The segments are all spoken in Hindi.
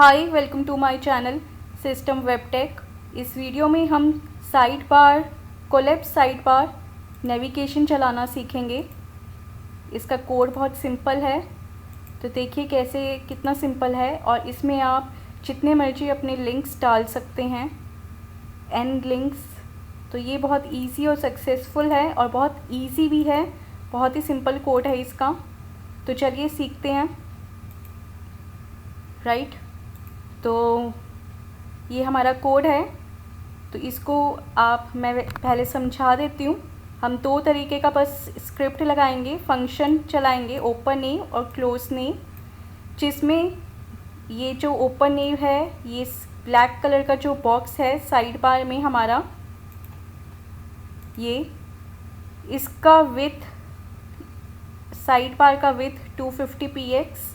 Hi, welcome to my channel system web tech. इस वीडियो में हम side bar, collapse side bar navigation चलाना सीखेंगे। इसका कोड बहुत सिंपल है, तो देखिए कैसे कितना सिंपल है। और इसमें आप जितने मर्जी अपने लिंक्स डाल सकते हैं, एन लिंक्स। तो ये बहुत इजी और सक्सेसफुल है और बहुत इजी भी है। बहुत ही सिंपल कोड है इसका। तो चलिए सीखते हैं। राइट, तो ये हमारा कोड है। तो इसको मैं पहले समझा देती हूँ। हम दो तरीके का बस स्क्रिप्ट लगाएंगे, फंक्शन चलाएंगे, ओपन नेव और क्लोज नेव। जिसमें ये जो ओपन नेव है, ये ब्लैक कलर का जो बॉक्स है साइड बार में हमारा, ये इसका विथ, साइड बार का विथ 250 px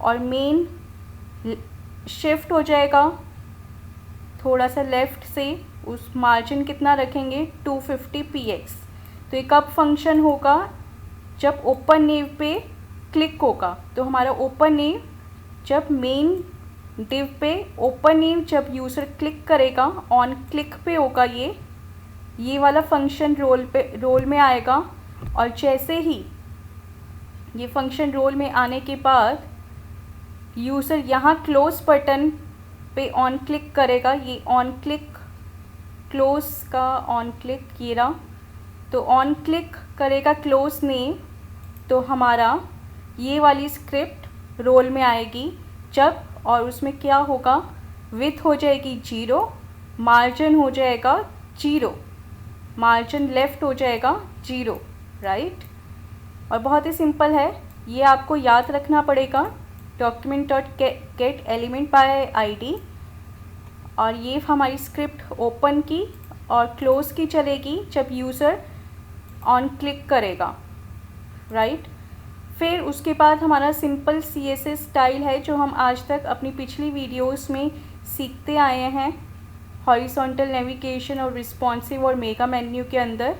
और मेन शिफ्ट हो जाएगा थोड़ा सा लेफ़्ट से। उस मार्जिन कितना रखेंगे, 250 px। तो ये कब फंक्शन होगा, जब ओपन नेव पे क्लिक होगा। तो हमारा ओपन नेव जब मेन डिव पे, ओपन नेव जब यूज़र क्लिक करेगा, ऑन क्लिक पे होगा ये वाला फंक्शन रोल में आएगा। और जैसे ही ये फंक्शन रोल में आने के बाद यूज़र यहाँ क्लोज बटन पे ऑन क्लिक करेगा। ये ऑन क्लिक, क्लोज का ऑन क्लिक ये रहा। तो ऑन क्लिक करेगा क्लोज नेव, तो हमारा ये वाली स्क्रिप्ट रोल में आएगी जब, और उसमें क्या होगा, विथ हो जाएगी 0, मार्जिन हो जाएगा 0, मार्जिन लेफ़्ट हो जाएगा 0। राइट, और बहुत ही सिंपल है, ये आपको याद रखना पड़ेगा। document.get element by id। और ये हमारी स्क्रिप्ट ओपन की और क्लोज़ की चलेगी जब यूज़र ऑन क्लिक करेगा। राइट, फिर उसके बाद हमारा सिंपल CSS स्टाइल है जो हम आज तक अपनी पिछली वीडियोस में सीखते आए हैं, हॉरिजॉन्टल नेविगेशन और रिस्पॉन्सिव और मेगा मेन्यू के अंदर।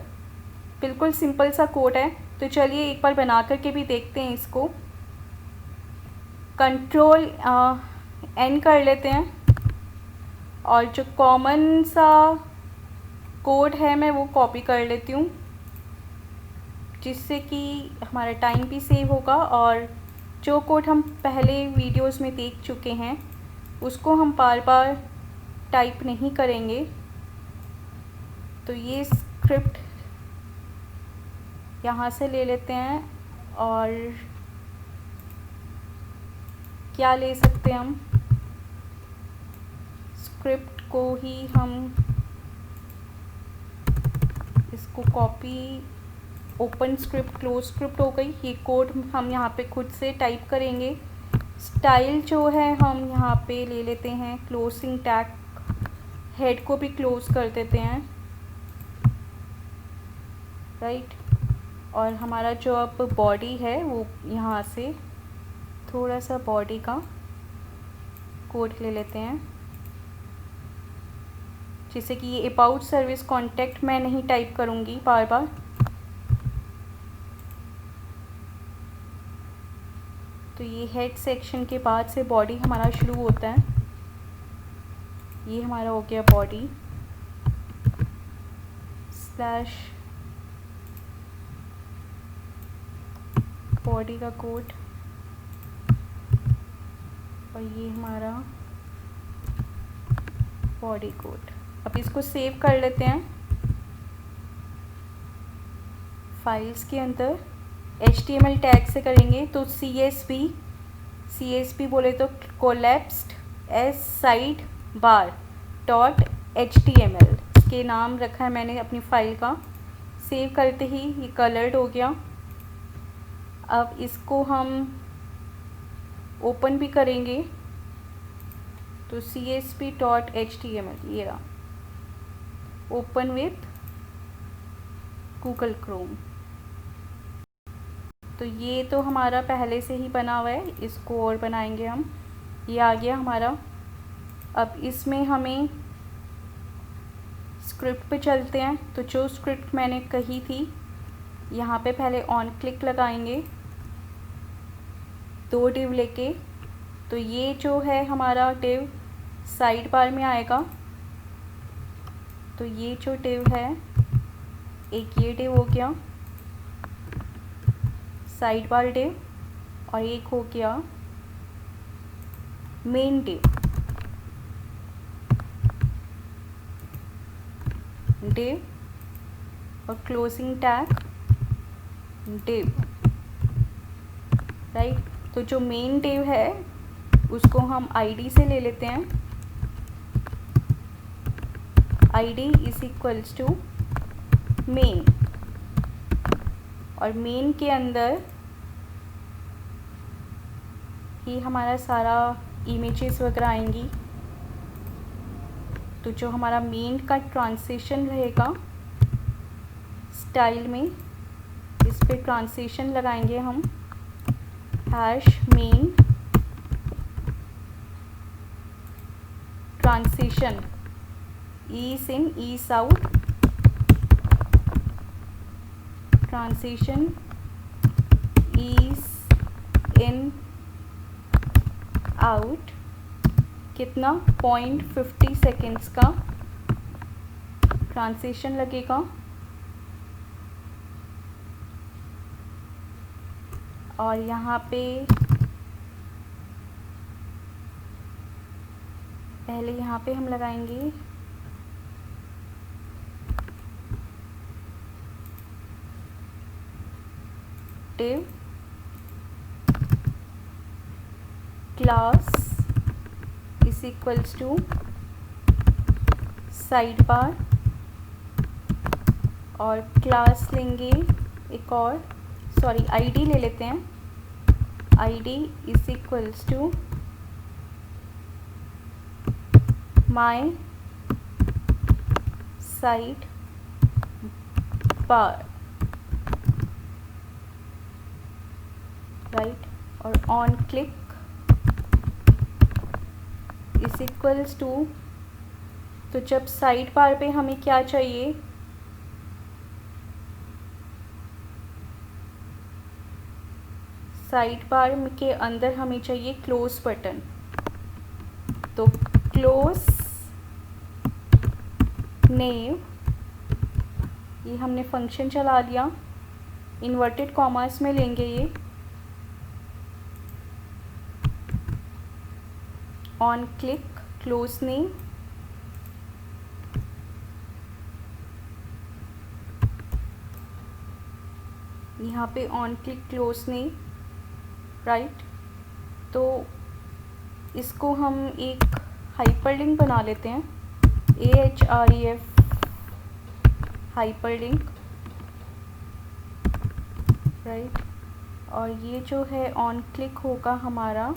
बिल्कुल सिंपल सा कोड है। तो चलिए एक बार बना करके भी देखते हैं इसको। कंट्रोल N कर लेते हैं और जो कॉमन सा कोड है मैं वो कॉपी कर लेती हूँ, जिससे कि हमारा टाइम भी सेव होगा। और जो कोड हम पहले वीडियोस में देख चुके हैं उसको हम बार बार टाइप नहीं करेंगे। तो ये स्क्रिप्ट यहाँ से ले लेते हैं, और क्या ले सकते हैं, हम स्क्रिप्ट को ही हम इसको copy, open script, close script हो गई। ये कोड हम यहाँ पे खुद से टाइप करेंगे। स्टाइल जो है हम यहाँ पे ले लेते हैं क्लोजिंग टैग, हेड को भी क्लोज कर देते हैं। राइट, और हमारा जो अब बॉडी है वो यहाँ से थोड़ा सा बॉडी का कोड ले लेते हैं, जिससे कि ये अबाउट सर्विस कॉन्टैक्ट मैं नहीं टाइप करूँगी बार बार। तो ये हेड सेक्शन के बाद से बॉडी हमारा शुरू होता है। ये हमारा हो गया बॉडी स्लैश बॉडी का कोड, और ये हमारा बॉडी कोड। अब इसको सेव कर लेते हैं फाइल्स के अंदर। HTML टैग से करेंगे तो CSV बोले तो collapsed S side bar dot HTML, इसके नाम रखा है मैंने अपनी फ़ाइल का। सेव करते ही ये कलर्ड हो गया। अब इसको हम ओपन भी करेंगे तो CSV.html ये रहा, ओपन विथ गूगल क्रोम। तो ये तो हमारा पहले से ही बना हुआ है, इसको और बनाएंगे हम। ये आ गया हमारा। अब इसमें हमें स्क्रिप्ट पे चलते हैं। तो जो स्क्रिप्ट मैंने कही थी, यहाँ पे पहले ऑन क्लिक लगाएंगे, 2 डिव लेके तो ये जो है हमारा div साइड बार में आएगा। तो ये जो div है, एक ये div हो गया साइड बार div, और एक हो गया मेन div और क्लोजिंग टैग div, राइट। तो जो मेन div है उसको हम id से ले लेते हैं। id is equals to main, और मेन के अंदर ही हमारा सारा इमेजेस वगैरह आएंगी। तो जो हमारा मेन का ट्रांजिशन रहेगा स्टाइल में, इस पे ट्रांजिशन लगाएंगे हम, hash main transition ease in ease out, transition ease in out, कितना 0.50 सेकेंड्स का ट्रांजिशन लगेगा। और यहाँ पे पहले यहाँ पे हम लगाएंगे div class is equals to side bar, और क्लास लेंगे एक और, सॉरी आईडी ले लेते हैं। ID is equals to my side bar, right. और on click is equals to, तो जब साइड बार पे हमें क्या चाहिए, साइड बार के अंदर हमें चाहिए क्लोज बटन। तो क्लोज नेव, ये हमने फंक्शन चला लिया, इन्वर्टेड कॉमास में लेंगे ये, ऑन क्लिक क्लोज नेम, यहाँ पे on click close name, right. तो इसको हम एक हाइपरलिंक बना लेते हैं, AHREF हाइपरलिंक, राइट। और ये जो है ऑन क्लिक होगा हमारा,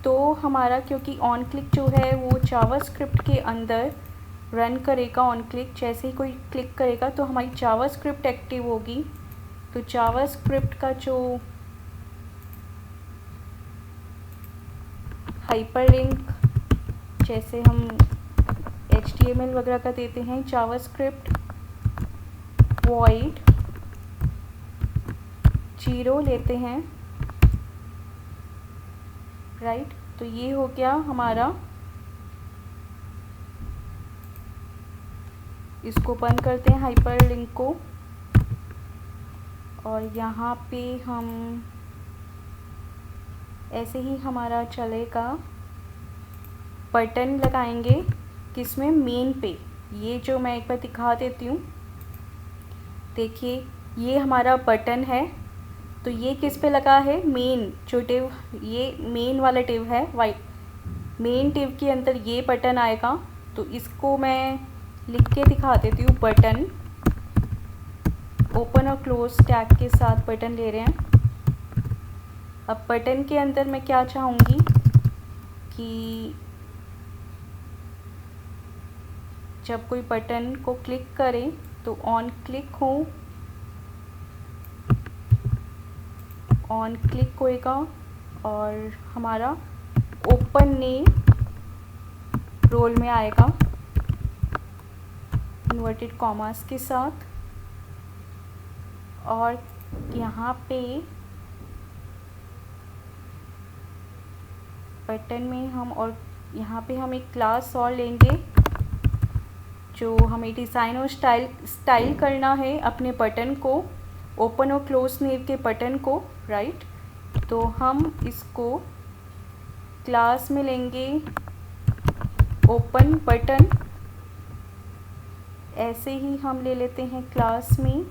तो हमारा क्योंकि ऑन क्लिक जो है वो जावास्क्रिप्ट के अंदर रन करेगा। ऑन क्लिक जैसे ही कोई क्लिक करेगा तो हमारी जावास्क्रिप्ट एक्टिव होगी। तो जावास्क्रिप्ट का जो हाइपरलिंक, जैसे हम HTML वगैरह का देते हैं, जावास्क्रिप्ट वॉइड 0 लेते हैं, राइट। तो ये हो गया हमारा, इसको बंद करते हैं हाइपरलिंक को। और यहाँ पे हम ऐसे ही हमारा चलेगा, बटन लगाएंगे किसमें, मेन पे। ये जो मैं एक बार दिखा देती हूँ, देखिए ये हमारा बटन है। तो ये किस पे लगा है, मेन जो डिव, ये मेन वाला डिव है, वाइट मेन डिव के अंदर ये बटन आएगा। तो इसको मैं लिख के दिखा देती हूँ, बटन ओपन और क्लोज टैग के साथ बटन ले रहे हैं। अब बटन के अंदर मैं क्या चाहूँगी कि जब कोई बटन को क्लिक करें तो ऑन क्लिक हो, ऑन क्लिक होएगा और हमारा ओपन नेम रोल में आएगा इन्वर्टेड कॉमास के साथ। और यहाँ पे बटन में हम और यहाँ पे हम एक क्लास और लेंगे जो हमें डिज़ाइन और स्टाइल करना है अपने बटन को, ओपन और क्लोज नेव के बटन को, राइट। तो हम इसको क्लास में लेंगे ओपन बटन, ऐसे ही हम ले लेते हैं क्लास में।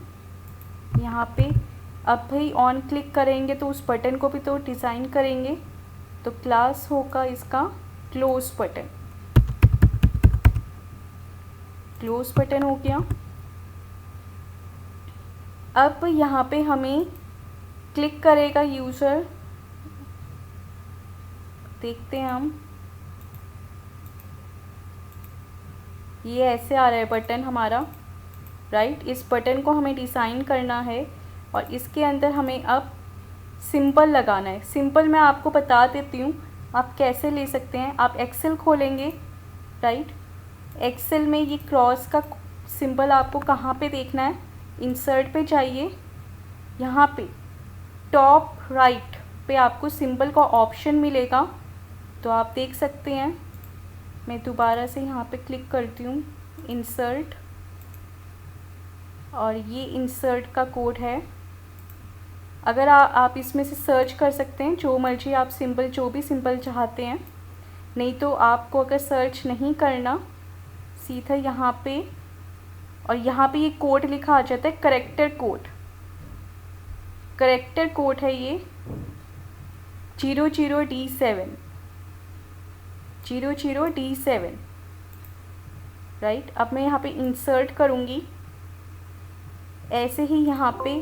यहाँ पे अब भाई ऑन क्लिक करेंगे तो उस बटन को भी तो डिज़ाइन करेंगे, तो क्लास होगा इसका क्लोज बटन। क्लोज बटन हो गया। अब यहाँ पे हमें क्लिक करेगा यूज़र, देखते हैं हम, ये ऐसे आ रहा है बटन हमारा, राइट। इस बटन को हमें डिज़ाइन करना है और इसके अंदर हमें अब सिंबल लगाना है। सिंबल मैं आपको बता देती हूँ आप कैसे ले सकते हैं। आप एक्सेल खोलेंगे, राइट। एक्सेल में ये क्रॉस का सिंबल आपको कहाँ पे देखना है, इंसर्ट पे जाइए, यहाँ पे टॉप राइट पे आपको सिंबल का ऑप्शन मिलेगा, तो आप देख सकते हैं। मैं दोबारा से यहाँ पे क्लिक करती हूँ, इंसर्ट, और ये इंसर्ट का कोड है। अगर आप इसमें से सर्च कर सकते हैं जो मर्जी आप सिंबल, जो भी सिंबल चाहते हैं। नहीं तो आपको अगर सर्च नहीं करना, सीधा यहाँ पे, और यहाँ पे ये कोड लिखा आ जाता है, करेक्टर कोड। करेक्टर कोड है ये 00D7, 00D7, राइट। अब मैं यहाँ पे इंसर्ट करूँगी, ऐसे ही यहाँ पे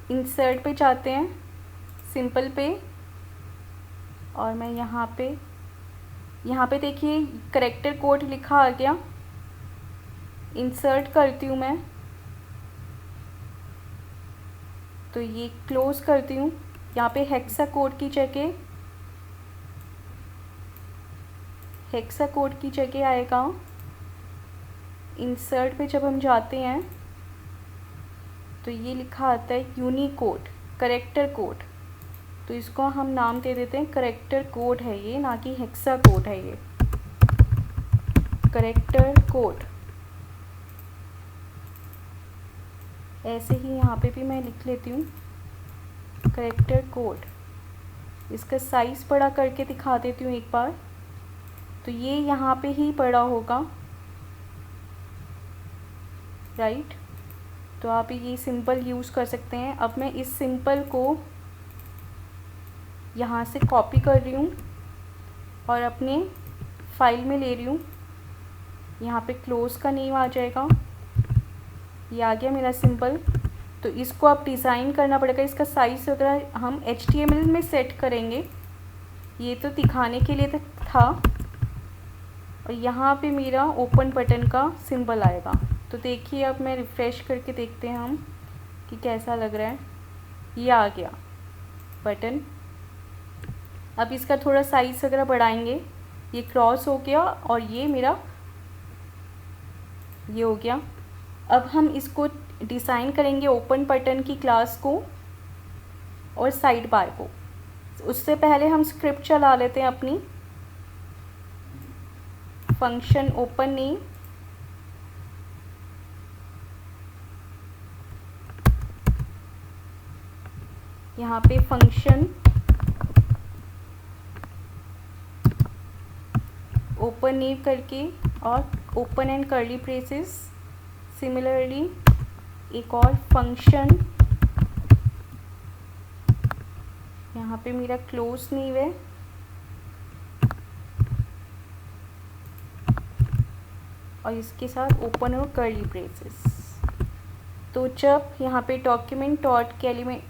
इंसर्ट पे जाते हैं, सिंपल पे, और मैं यहाँ पे देखिए करेक्टर कोड लिखा आ गया। इंसर्ट करती हूँ मैं, तो ये क्लोज़ करती हूँ। यहाँ पे हेक्सा कोड की जगह आएगा। इंसर्ट पे जब हम जाते हैं तो ये लिखा आता है यूनिकोड, करेक्टर कोड, तो इसको हम नाम दे देते हैं करेक्टर कोड है ये, ना कि हेक्सा कोड है ये, करेक्टर कोड। ऐसे ही यहाँ पे भी मैं लिख लेती हूँ करेक्टर कोड। इसका साइज़ बड़ा करके दिखा देती हूँ एक बार, तो ये यहाँ पे ही बड़ा होगा, राइट। तो आप ये सिंबल यूज़ कर सकते हैं। अब मैं इस सिंबल को यहाँ से कॉपी कर रही हूँ और अपने फाइल में ले रही हूँ। यहाँ पे क्लोज़ का नेम आ जाएगा, ये आ गया मेरा सिंबल। तो इसको आप डिज़ाइन करना पड़ेगा, इसका साइज़ वगैरह हम HTML में सेट करेंगे, ये तो दिखाने के लिए था। और यहाँ पे मेरा ओपन बटन का सिंबल आएगा। तो देखिए अब मैं रिफ़्रेश करके देखते हैं हम कि कैसा लग रहा है। ये आ गया बटन। अब इसका थोड़ा साइज़ वगैरह बढ़ाएंगे, ये क्रॉस हो गया और ये मेरा ये हो गया। अब हम इसको डिज़ाइन करेंगे ओपन बटन की क्लास को और साइड बार को। उससे पहले हम स्क्रिप्ट चला लेते हैं अपनी। फंक्शन ओपन नेम, यहाँ पे फंक्शन ओपन नेम करके और open and curly braces. Similarly एक और फंक्शन, यहाँ पे मेरा क्लोज नेम है, और इसके साथ ओपन और कर्ली ब्रेसेस। तो जब यहाँ पे डॉक्यूमेंट डॉट के एलिमेंट,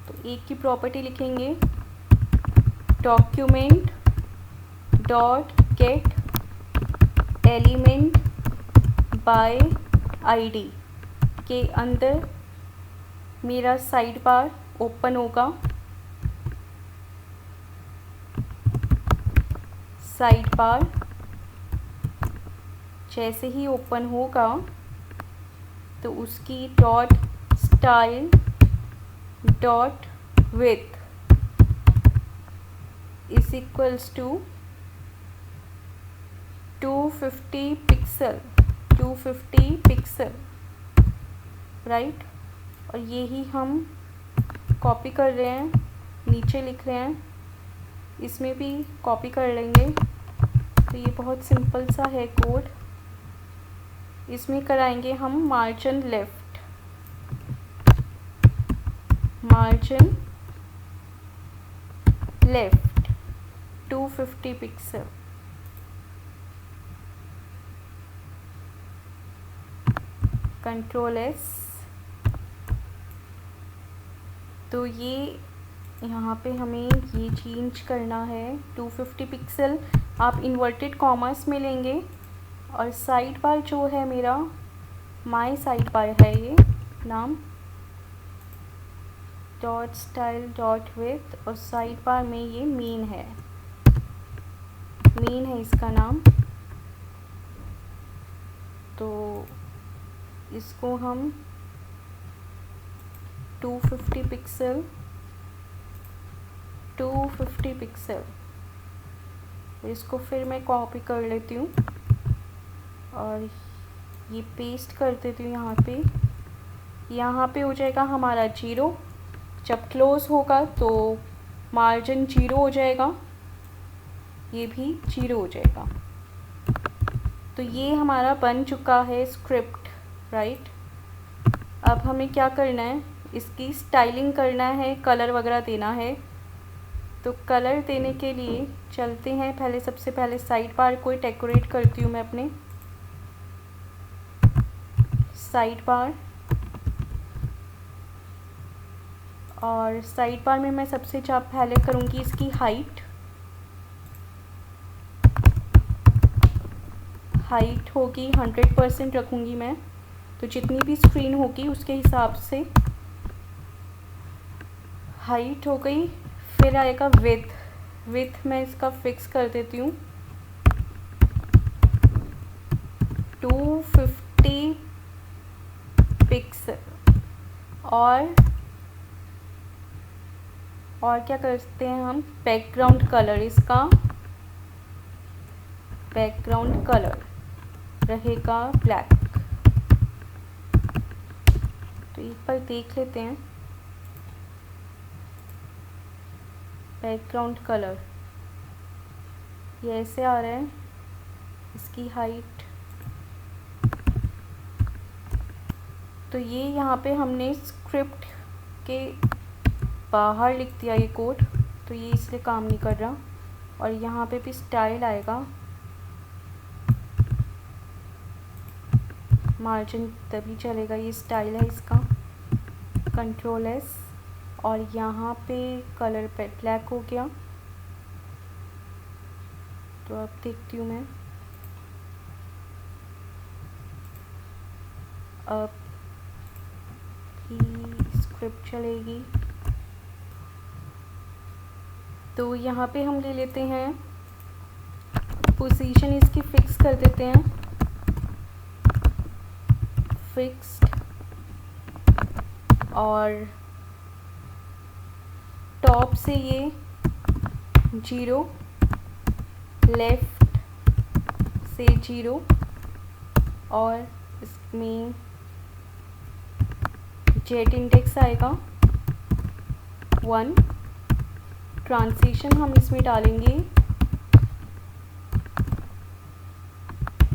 तो एक की प्रॉपर्टी लिखेंगे, document dot get element by ID के अंदर मेरा साइड बार ओपन होगा। साइड बार जैसे ही ओपन होगा तो उसकी dot style dot width is equals to 250 pixel, 250 pixel, right. और यही हम कॉपी कर रहे हैं, नीचे लिख रहे हैं, इसमें भी कॉपी कर लेंगे। तो ये बहुत सिंपल सा है कोड। इसमें कराएंगे हम margin left, margin left 250 pixel, control S. तो ये यहाँ पे हमें ये चेंज करना है 250 पिक्सल। आप इन्वर्टेड कॉमर्स में लेंगे और साइड बार जो है मेरा माय साइड बार है, ये नाम डॉट स्टाइल डॉट विथ, और साइड बार में ये मेन है, मेन है इसका नाम। तो इसको हम 250 पिक्सल, 250 पिक्सल, इसको फिर मैं कॉपी कर लेती हूँ और ये पेस्ट कर देती हूँ यहाँ पे। यहाँ पे हो जाएगा हमारा 0, जब क्लोज होगा तो मार्जिन 0 हो जाएगा, ये भी 0 हो जाएगा। तो ये हमारा बन चुका है स्क्रिप्ट, राइट। अब हमें क्या करना है, इसकी स्टाइलिंग करना है, कलर वगैरह देना है। तो कलर देने के लिए चलते हैं, पहले सबसे पहले साइड बार को डेकोरेट करती हूँ मैं अपने साइड बार। और साइड बार में मैं सबसे पहले करूँगी इसकी हाइट, हाइट होगी 100% रखूँगी मैं। तो जितनी भी स्क्रीन होगी उसके हिसाब से हाइट हो गई। फिर आएगा विथ, विथ मैं इसका फिक्स कर देती हूँ 250 पिक्सल। और क्या करते हैं हम, बैकग्राउंड कलर, इसका बैकग्राउंड कलर रहेगा ब्लैक। तो एक बार देख लेते हैं, बैकग्राउंड कलर ये ऐसे आ रहा है। इसकी हाइट, तो ये यहाँ पे हमने स्क्रिप्ट के बाहर लिख दिया ये कोड, तो ये इसलिए काम नहीं कर रहा। और यहाँ पे भी स्टाइल आएगा, मार्जिन तभी चलेगा, ये स्टाइल है इसका, कंट्रोल एस। और यहाँ पे कलर पे ब्लैक हो गया। तो अब देखती हूँ मैं, अब ही स्क्रिप्ट चलेगी। तो यहाँ पे हम ले लेते हैं पोजीशन, इसकी फिक्स कर देते हैं, फिक्स्ड। और टॉप से ये 0, लेफ़्ट से 0, और इसमें जेट इंडेक्स आएगा 1। ट्रांजिशन हम इसमें डालेंगे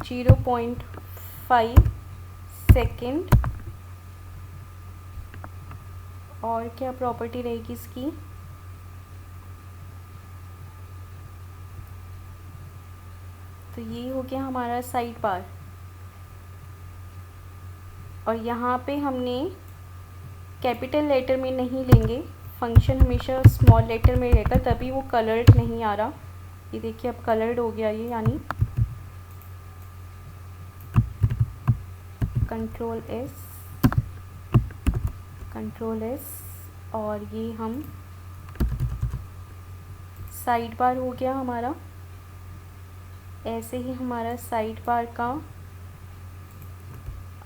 0.5 सेकेंड। और क्या प्रॉपर्टी रहेगी इसकी, तो ये हो गया हमारा साइड बार। और यहाँ पे हमने कैपिटल लेटर में नहीं लेंगे, फंक्शन हमेशा स्मॉल लेटर में रहेगा, तभी वो कलर्ड नहीं आ रहा। ये देखिए अब कलर्ड हो गया ये, यानी कंट्रोल एस, कंट्रोल एस। और ये हम साइड बार हो गया हमारा। ऐसे ही हमारा साइड बार का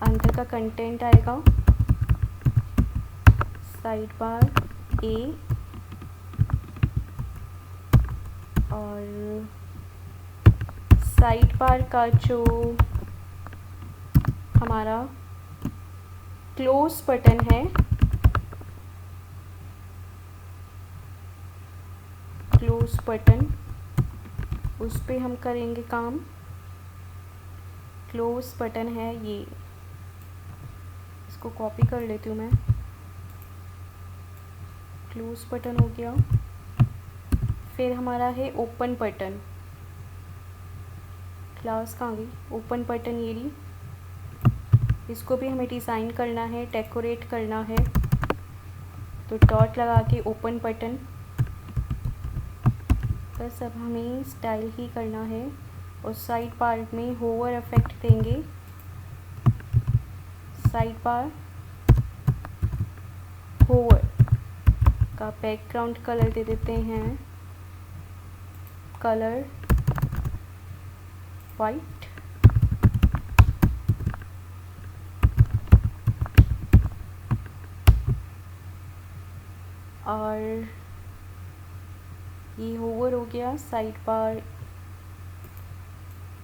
अंदर का कंटेंट आएगा साइड बार ए, और साइड बार का जो हमारा क्लोज बटन है, क्लोज बटन, उस पे हम करेंगे काम। क्लोज बटन है ये, इसको कॉपी कर लेती हूँ मैं। क्लोज बटन हो गया। फिर हमारा है ओपन बटन। क्लास कहाँ गई? ओपन बटन ये रही। इसको भी हमें डिज़ाइन करना है, डेकोरेट करना है, तो डॉट लगा के ओपन बटन। बस अब हमें स्टाइल ही करना है और साइड पार्ट में होवर इफेक्ट देंगे। साइड बार होवर का बैकग्राउंड कलर दे देते हैं, कलर वाइट। और ये होवर हो गया। साइड बार,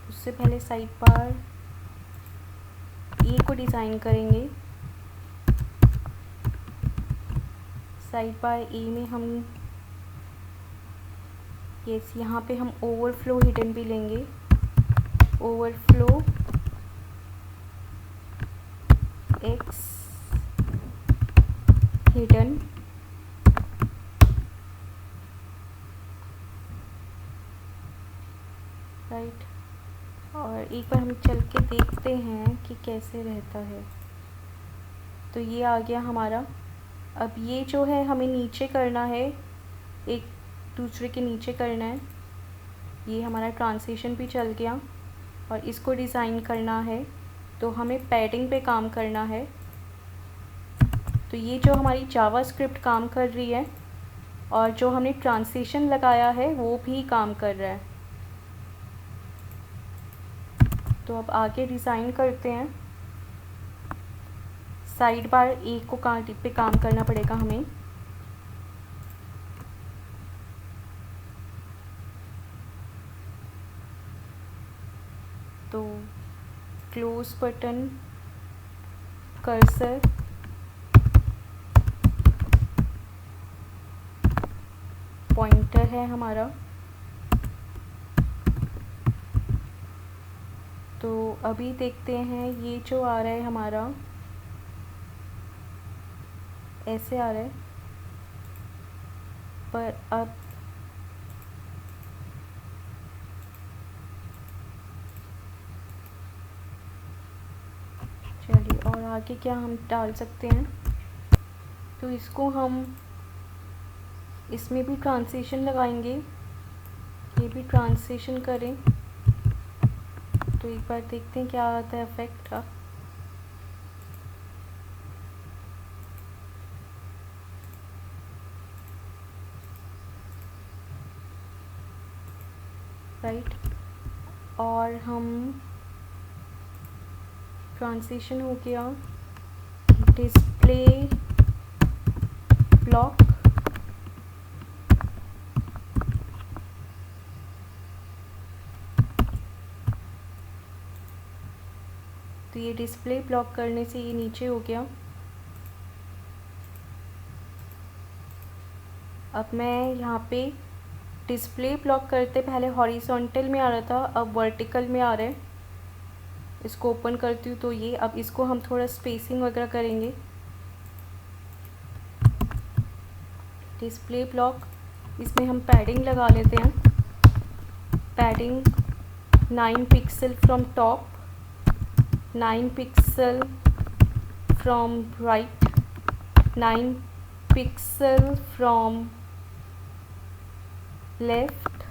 उससे पहले साइड बार ए को डिज़ाइन करेंगे। साइड बार ए में हम यहाँ पे हम ओवरफ्लो हिडन भी लेंगे। Overflow x hidden, right. और एक बार हम चल के देखते हैं कि कैसे रहता है। तो ये आ गया हमारा। अब ये जो है हमें नीचे करना है, एक दूसरे के नीचे करना है। ये हमारा ट्रांजिशन भी चल गया और इसको डिज़ाइन करना है, तो हमें पैडिंग पे काम करना है। तो ये जो हमारी जावास्क्रिप्ट काम कर रही है और जो हमने ट्रांजिशन लगाया है वो भी काम कर रहा है। तो अब आगे डिज़ाइन करते हैं। साइड बार ए को पे काम करना पड़ेगा हमें। तो क्लोज बटन, कर्सर, पॉइंटर है हमारा। तो अभी देखते हैं ये जो आ रहा है हमारा, ऐसे आ रहा है, पर अब चलिए और आगे क्या हम डाल सकते हैं। तो इसको हम इसमें भी ट्रांजिशन लगाएंगे, ये भी ट्रांजिशन करें। तो एक बार देखते हैं क्या आता है इफेक्ट का। राइट। और हम ट्रांजिशन हो गया, डिस्प्ले ब्लॉक, तो ये डिस्प्ले ब्लॉक करने से ये नीचे हो गया। अब मैं यहाँ पे डिस्प्ले ब्लॉक करते पहले हॉरिजॉन्टल में आ रहा था, अब वर्टिकल में आ रहा है। इसको ओपन करती हूँ तो ये, अब इसको हम थोड़ा स्पेसिंग वगैरह करेंगे। डिस्प्ले ब्लॉक, इसमें हम पैडिंग लगा लेते हैं। Padding 9 pixel from top, 9 pixel from right, 9 pixel from left,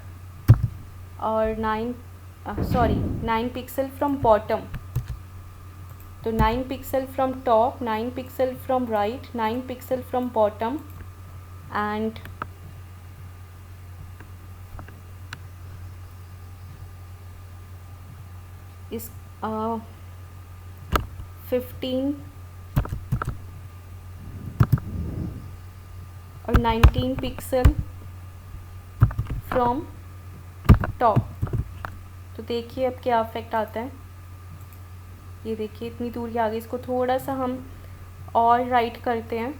और 9 पिक्सल फ्रॉम बॉटम। तो 9 pixel from top, 9 pixel from right, 9 pixel from bottom, and इस 15 और 19 पिक्सल फ्रॉम टॉप। तो देखिए अब क्या इफेक्ट आता है। ये देखिए इतनी दूर के आगे, इसको थोड़ा सा हम और राइट करते हैं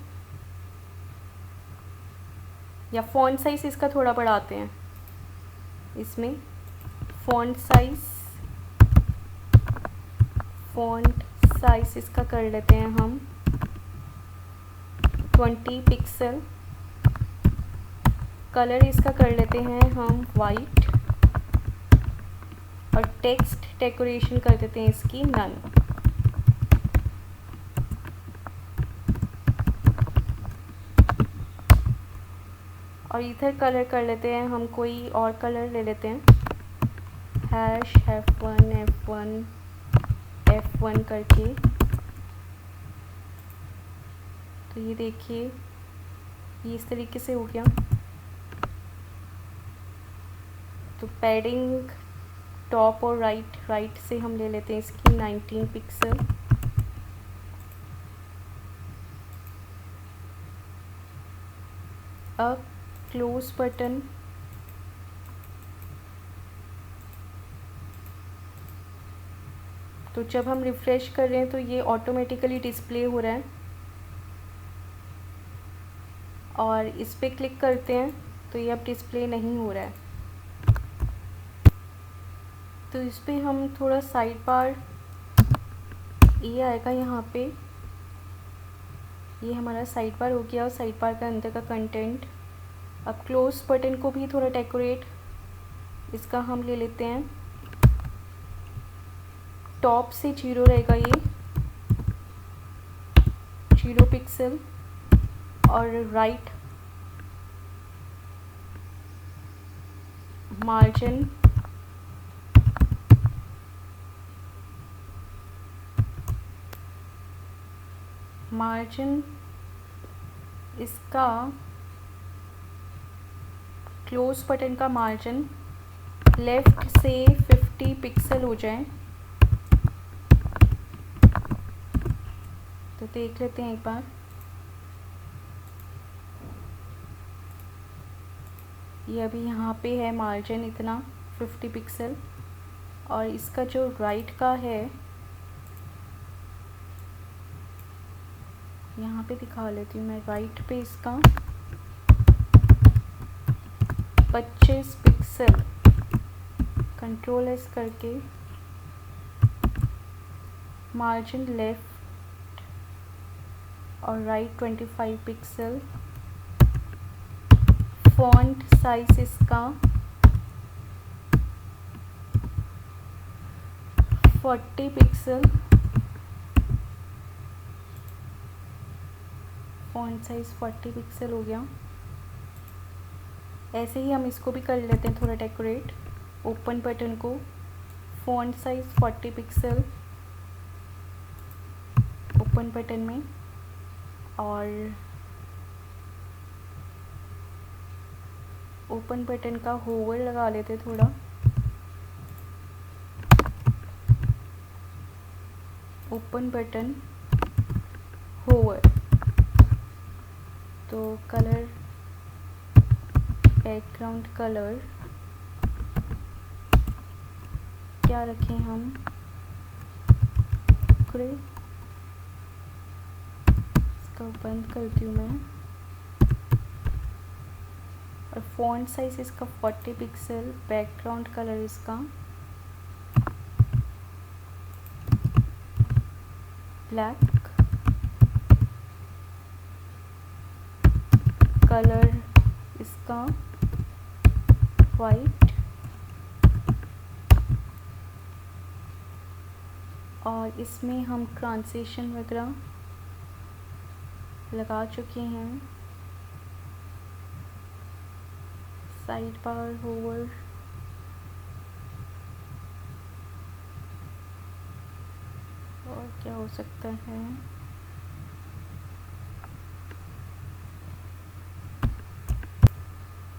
या फ़ॉन्ट साइज़ इसका थोड़ा बढ़ाते हैं। इसमें फ़ॉन्ट साइज़ इसका कर लेते हैं हम 20 पिक्सल। कलर इसका कर लेते हैं हम वाइट और टेक्स्ट डेकोरेशन कर देते हैं इसकी नन। और इधर कलर कर लेते हैं हम, कोई और कलर ले लेते हैं, F1 करके। तो ये देखिए ये इस तरीके से हो गया। तो पैडिंग टॉप और राइट से हम ले लेते हैं इसकी 19 पिक्सल। अब क्लोज बटन, तो जब हम रिफ़्रेश कर रहे हैं तो ये ऑटोमेटिकली डिस्प्ले हो रहा है। और इस पर क्लिक करते हैं तो ये अब डिस्प्ले नहीं हो रहा है। तो इस पर हम थोड़ा साइड बार, ये आएगा यहाँ पे, ये हमारा साइड बार हो गया और साइड बार का अंदर का कंटेंट। अब क्लोज बटन को भी थोड़ा डेकोरेट इसका हम ले लेते हैं। टॉप से 0 रहेगा, ये 0 पिक्सल और राइट मार्जिन इसका, क्लोज बटन का मार्जिन लेफ़्ट से 50 पिक्सल हो जाए। तो देख लेते हैं एक बार। ये अभी यहाँ पे है मार्जिन इतना 50 पिक्सल। और इसका जो राइट का है, यहाँ पे दिखा लेती हूँ मैं, राइट पे इसका 25 पिक्सल, कंट्रोल एस करके मार्जिन लेफ़्ट और राइट 25 पिक्सल। फ़ॉन्ट साइज़ इसका 40 पिक्सल, फ़ॉन्ट साइज़ 40 पिक्सल हो गया। ऐसे ही हम इसको भी कर लेते हैं थोड़ा डेकोरेट। ओपन बटन को font size 40 pixel open button में, और ओपन बटन का होवर लगा लेते थोड़ा। ओपन बटन होवर, तो कलर, बैकग्राउंड कलर क्या रखें हम, ग्रे। इसका बंद करती हूँ मैं। और फ़ॉन्ट साइज़ इसका 40 पिक्सल, बैकग्राउंड कलर इसका ब्लैक, कलर इसका वाइट, और इसमें हम ट्रांजिशन वगैरह लगा चुके हैं। साइड बार, होवर, और क्या हो सकता है।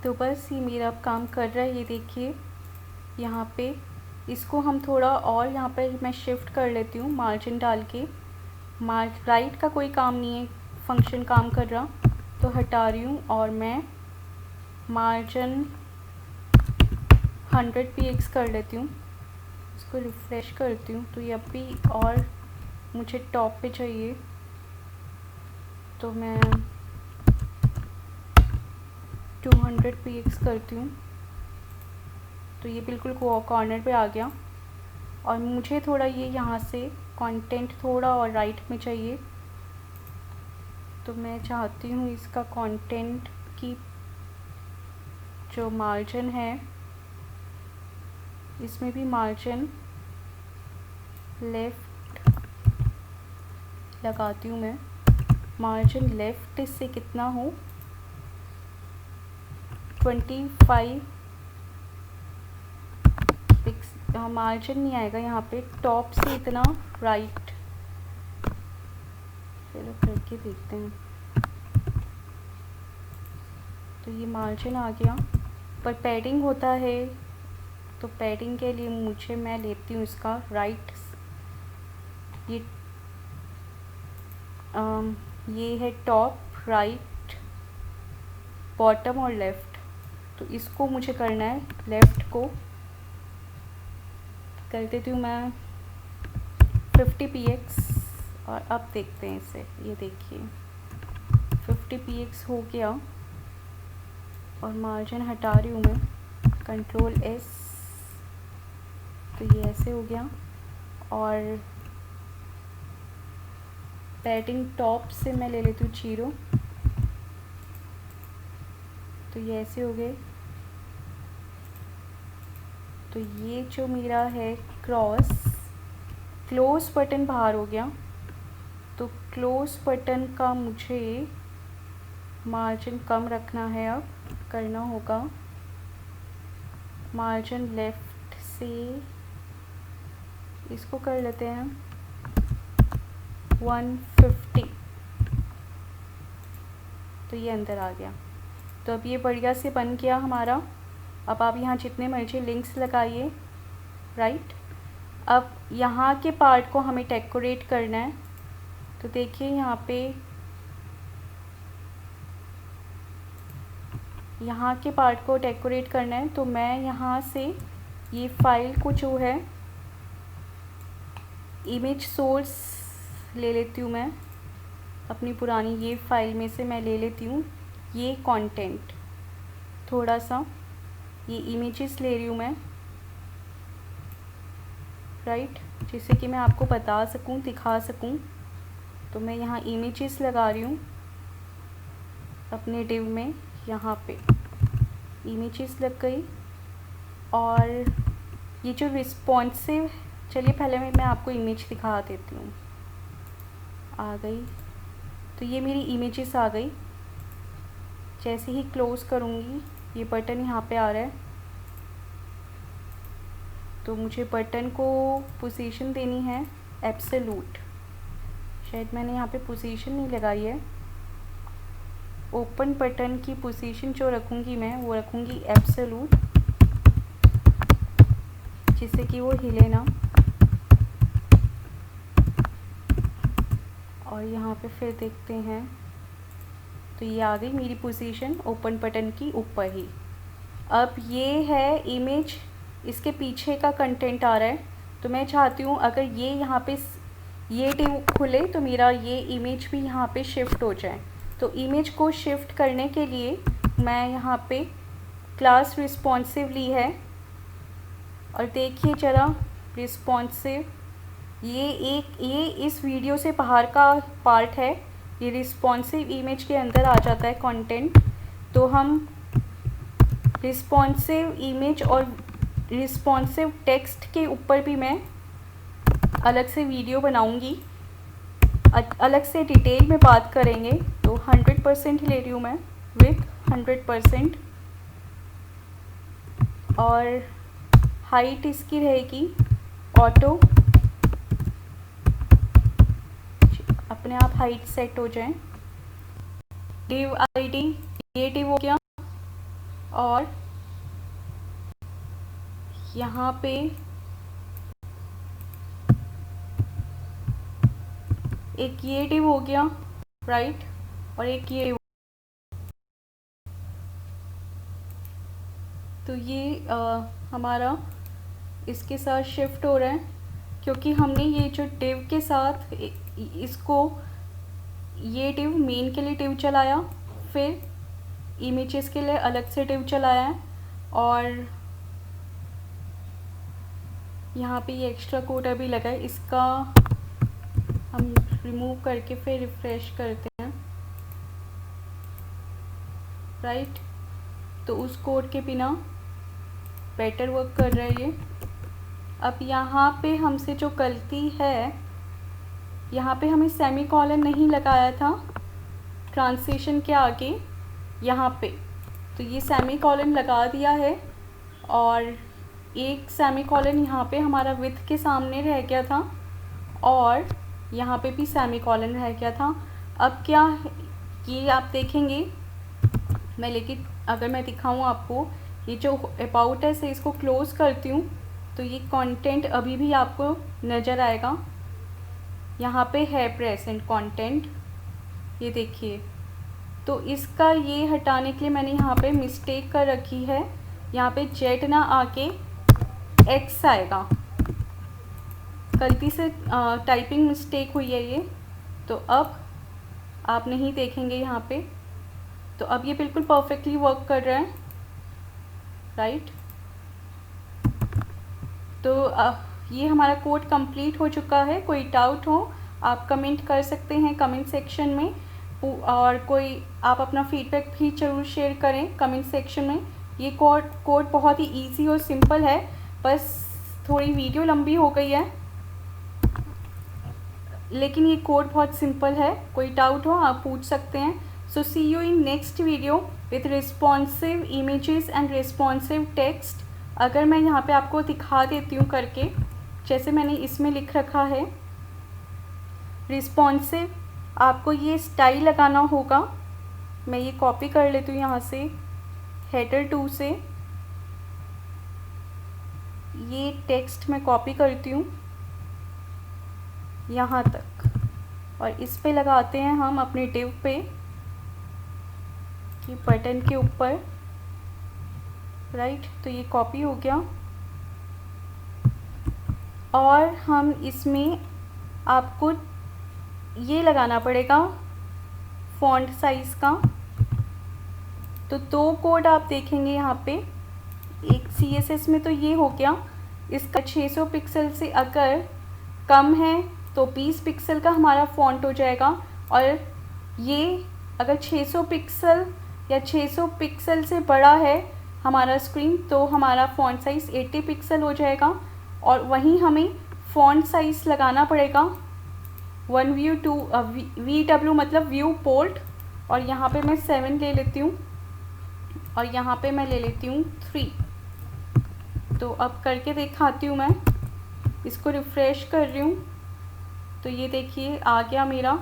तो बस ये मेरा अब काम कर रहा है। ये देखिए यहाँ पे इसको हम थोड़ा और यहाँ पर मैं शिफ्ट कर लेती हूँ मार्जिन डाल के। राइट का कोई काम नहीं है, फंक्शन काम कर रहा, तो हटा रही हूँ और मैं मार्जिन 100 px कर लेती हूँ। इसको रिफ़्रेश करती हूँ तो ये अब भी और मुझे टॉप पे चाहिए, तो मैं 200 px करती हूँ। तो ये बिल्कुल कॉर्नर पे आ गया और मुझे थोड़ा ये यहाँ से कंटेंट थोड़ा और राइट में चाहिए, तो मैं चाहती हूँ इसका कंटेंट की जो मार्जिन है इसमें भी मार्जिन लेफ़्ट लगाती हूँ मैं। मार्जिन लेफ़्ट से कितना हो, 25 पिक्स। मार्जिन नहीं आएगा यहाँ पे, टॉप से इतना राइट। चलो करके देखते हैं। तो ये मार्जिन आ गया, पर पैडिंग होता है, तो पैडिंग के लिए मैं लेती हूँ इसका राइट। ये है टॉप, राइट, बॉटम और लेफ़्ट। तो इसको मुझे करना है, लेफ़्ट को कर देती हूँ मैं 50 px। और अब देखते हैं इसे, ये देखिए 50 px हो गया और मार्जिन हटा रही हूँ मैं, कंट्रोल S। तो ये ऐसे हो गया और पैडिंग टॉप से मैं ले लेती हूँ 0। तो ये ऐसे हो गए। तो ये जो मेरा है क्लोज बटन बाहर हो गया, तो क्लोज बटन का मुझे मार्जिन कम रखना है। अब करना होगा मार्जिन लेफ़्ट से इसको कर लेते हैं 150। तो ये अंदर आ गया। तो अब ये बढ़िया से बन गया हमारा। अब आप यहाँ जितने मर्जी लिंक्स लगाइए, राइट। अब यहाँ के पार्ट को हमें डेकोरेट करना है, तो देखिए यहाँ के पार्ट को डेकोरेट करना है। तो मैं यहाँ से ये फाइल को जो है इमेज सोर्स ले लेती हूँ, मैं अपनी पुरानी ये फाइल में से मैं ले लेती हूँ ये कंटेंट, थोड़ा सा ये इमेजेस ले रही हूँ मैं, राइट, जिससे कि मैं आपको बता सकूँ, दिखा सकूँ। तो मैं यहाँ इमेजेस लगा रही हूँ अपने डिव में, यहाँ पे इमेजेस लग गई। और ये जो रिस्पॉन्सिव, चलिए पहले मैं आपको इमेज दिखा देती हूँ। आ गई, तो ये मेरी इमेजेस आ गई। जैसे ही क्लोज़ करूँगी, ये बटन यहाँ पे आ रहा है, तो मुझे बटन को पोजीशन देनी है एब्सोल्यूट। शायद मैंने यहाँ पे पोजीशन नहीं लगाई है। ओपन बटन की पोजीशन जो रखूँगी मैं, वो रखूँगी एब्सोल्यूट, जिससे कि वो हिले ना। और यहाँ पे फिर देखते हैं, तो ये आ गई मेरी पोजीशन ओपन बटन की ऊपर ही। अब ये है इमेज, इसके पीछे का कंटेंट आ रहा है। तो मैं चाहती हूँ अगर ये यहाँ पे ये डिव खुले तो मेरा ये इमेज भी यहाँ पे शिफ्ट हो जाए। तो इमेज को शिफ्ट करने के लिए मैं यहाँ पे क्लास रिस्पॉन्सिव ली है, और देखिए ज़रा रिस्पॉन्सिव, ये इस वीडियो से बाहर का पार्ट है, ये रिस्पॉन्सिव इमेज के अंदर आ जाता है कंटेंट। तो हम रिस्पॉन्सिव इमेज और रिस्पॉन्सिव टेक्स्ट के ऊपर भी मैं अलग से वीडियो बनाऊंगी, अलग से डिटेल में बात करेंगे। तो 100% ही ले रही हूँ मैं, विथ 100%। और हाइट इसकी रहेगी ऑटो, अपने आप हाइट सेट हो जाए। डिव आईडी, ये डिव हो गया। और यहाँ पे एक ये div हो गया, राइट, और एक ये div। तो ये हमारा इसके साथ शिफ्ट हो रहा है, क्योंकि हमने ये जो div के साथ इसको, ये div मेन के लिए div चलाया, फिर इमेजेस के लिए अलग से div चलाया है, और यहाँ पे ये एक्स्ट्रा कोड अभी लगा है, इसका हम रिमूव करके फिर रिफ़्रेश करते हैं, राइट। तो उस कोड के बिना बेटर वर्क कर रहा है ये। अब यहाँ पे हमसे जो गलती है, यहाँ पे हमें सेमी कॉलन नहीं लगाया था ट्रांसलेशन के आगे यहाँ पे, तो ये सेमी कॉलन लगा दिया है, और एक सेमी कॉलन यहाँ पे हमारा विथ के सामने रह गया था, और यहाँ पे भी सेमी कॉलन रह गया था। अब क्या ये आप देखेंगे, मैं लेकिन अगर मैं दिखाऊँ आपको, ये जो अबाउट है से इसको क्लोज़ करती हूँ, तो ये कंटेंट अभी भी आपको नज़र आएगा। यहाँ पे है प्रेजेंट कंटेंट, ये देखिए। तो इसका ये हटाने के लिए मैंने यहाँ पे मिस्टेक कर रखी है, यहाँ पे जेड ना आके एक्स आएगा, गलती से टाइपिंग मिस्टेक हुई है ये, तो अब आप नहीं देखेंगे यहाँ पे। तो अब ये बिल्कुल परफेक्टली वर्क कर रहा है, राइट। तो ये हमारा कोड कंप्लीट हो चुका है। कोई डाउट हो आप कमेंट कर सकते हैं कमेंट सेक्शन में, और कोई आप अपना फीडबैक भी ज़रूर शेयर करें कमेंट सेक्शन में। ये कोड बहुत ही इजी और सिंपल है, बस थोड़ी वीडियो लंबी हो गई है, लेकिन ये कोड बहुत सिंपल है। कोई डाउट हो आप पूछ सकते हैं। So see you in next video with responsive images and responsive text. अगर मैं यहाँ पे आपको दिखा देती हूँ करके, जैसे मैंने इसमें लिख रखा है रिस्पॉन्सिव, आपको ये स्टाइल लगाना होगा। मैं ये कॉपी कर लेती हूँ यहाँ से हेडर 2 से, ये टेक्स्ट मैं कॉपी करती हूँ यहाँ तक, और इस पे लगाते हैं हम अपने डिव पे, ये बटन के ऊपर, राइट। तो ये कॉपी हो गया, और हम इसमें आपको ये लगाना पड़ेगा फॉन्ट साइज़ का। तो दो कोड आप देखेंगे यहाँ पे, एक CSS में तो ये हो गया, इसका 600 पिक्सल से अगर कम है तो 20 पिक्सल का हमारा फ़ॉन्ट हो जाएगा, और ये अगर 600 पिक्सल या 600 पिक्सल से बड़ा है हमारा स्क्रीन, तो हमारा फ़ॉन्ट साइज़ 80 पिक्सल हो जाएगा। और वहीं हमें फ़ॉन्ट साइज़ लगाना पड़ेगा 1 VU 2 VW मतलब व्यू पोर्ट, और यहाँ पे मैं 7 ले लेती हूँ, और यहाँ पे मैं ले लेती हूँ 3। तो अब करके दिखाती हूँ, मैं इसको रिफ़्रेश कर रही हूँ, तो ये देखिए आ गया मेरा।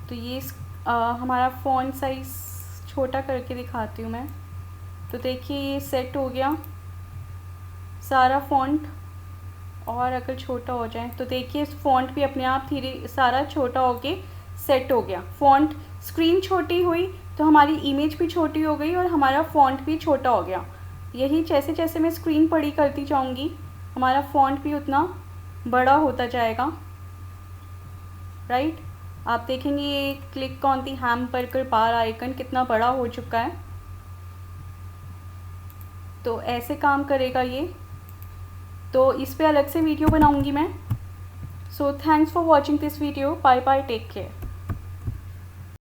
तो ये हमारा फ़ॉन्ट साइज़ छोटा करके दिखाती हूँ मैं, तो देखिए ये सेट हो गया सारा फ़ॉन्ट। और अगर छोटा हो जाए तो देखिए फ़ॉन्ट भी अपने आप धीरे सारा छोटा होके सेट हो गया। फ़ॉन्ट स्क्रीन छोटी हुई तो हमारी इमेज भी छोटी हो गई, और हमारा फ़ॉन्ट भी छोटा हो गया। यही जैसे जैसे मैं स्क्रीन बड़ी करती जाऊँगी हमारा फ़ॉन्ट भी उतना बड़ा होता जाएगा, राइट। आप देखेंगे ये click on the hamburger bar icon कितना बड़ा हो चुका है। तो ऐसे काम करेगा ये, तो इस पे अलग से वीडियो बनाऊंगी मैं। So thanks for watching this video, bye bye, take care.